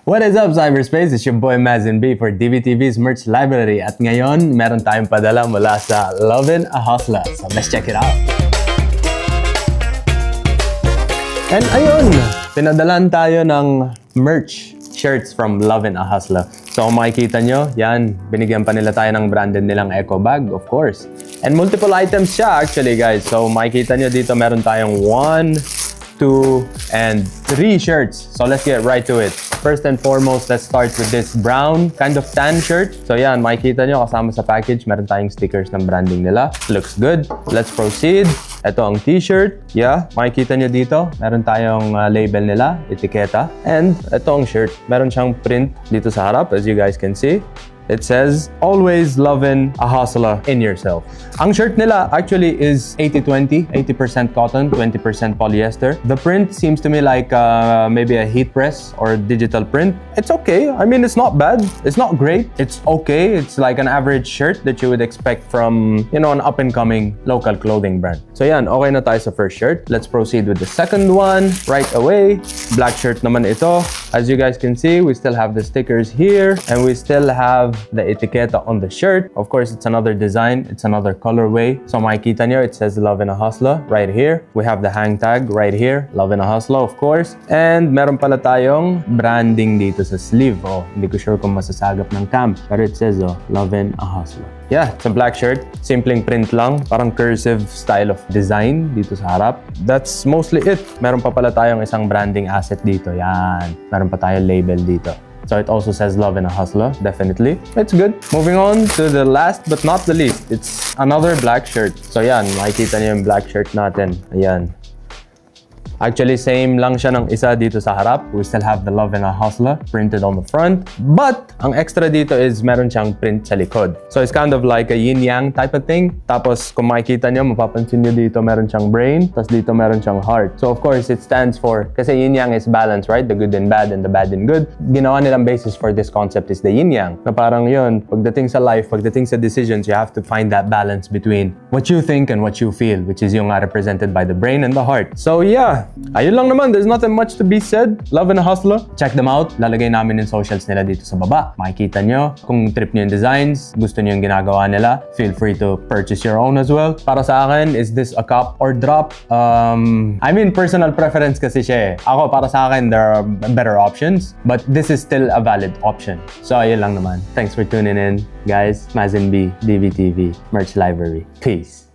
What is up, cyberspace? It's your boy Mazin B for DBTV's merch library. At ngayon, meron tayong padala mula sa Lovin' a Hustler. So let's check it out. And ayun, pinadalan tayo ng merch shirts from Lovin' a Hustler. So kung makikita nyo, yan, binigyan pa nila tayo ng branded nilang eco bag, of course. And multiple items siya actually, guys. So makikita nyo dito, meron tayong 1, 2, and 3 shirts. So let's get right to it. First and foremost, let's start with this brown kind of tan shirt. So yan, makikita nyo kasama sa package, meron tayong stickers ng branding nila. Looks good. Let's proceed. Ito ang t-shirt. Yeah, makikita nyo dito, meron tayong label nila, etiketa. And ito ang shirt. Meron siyang print dito sa harap, as you guys can see. It says, always lovin' a hustler in yourself. Ang shirt nila actually is 80-20, 80% cotton, 20% polyester. The print seems to me like maybe a heat press or digital print. It's okay. I mean, it's not bad. It's not great. It's okay. It's like an average shirt that you would expect from, you know, an up-and-coming local clothing brand. So yan, okay na tayo sa first shirt. Let's proceed with the second one right away. Black shirt naman ito. As you guys can see, we still have the stickers here and we still have the etiqueta on the shirt. Of course, it's another design. It's another colorway. So makikita nyo, it says Lovin' a Hustler right here. We have the hang tag right here. Lovin' a Hustler, of course. And meron pala tayong branding dito sa sleeve. Oh, hindi ko sure kung masasagap ng cam. Pero it says, oh, Lovin' a Hustler. Yeah, it's a black shirt. Simpleng print lang. Parang cursive style of design dito sa harap. That's mostly it. Meron pa pala tayong isang branding asset dito. Yan. Meron pa tayong label dito. So it also says Lovin' a Hustler, definitely. It's good. Moving on to the last but not the least. It's another black shirt. So yan, makikita niyo yung black shirt natin. Ayan. Actually, same lang siya ng isa dito sa harap. We still have the Lovin' a Hustler printed on the front. But, ang extra dito is meron siyang print sa likod. So, it's kind of like a yin-yang type of thing. Tapos, kung makikita nyo, mapapansin nyo dito meron siyang brain. Tapos dito meron siyang heart. So, of course, it stands for, kasi yin-yang is balance, right? The good and bad and the bad and good. Ginawa nilang basis for this concept is the yin-yang. Na parang yun, pagdating sa life, pagdating sa decisions, you have to find that balance between what you think and what you feel, which is yung represented by the brain and the heart. So, yeah. Ayun lang naman, there's nothing much to be said. Lovin' a Hustler. Check them out. Lalagay namin yung socials nila dito sa baba. Makikita nyo kung trip nyo yung designs, gusto nyo yung ginagawa nila, feel free to purchase your own as well. Para sa akin, is this a cop or drop? I mean, personal preference kasi siya eh. Ako, para sa akin, there are better options, but this is still a valid option. So, ayun lang naman. Thanks for tuning in, guys. Mazin B, DBTV, Merch Library. Peace.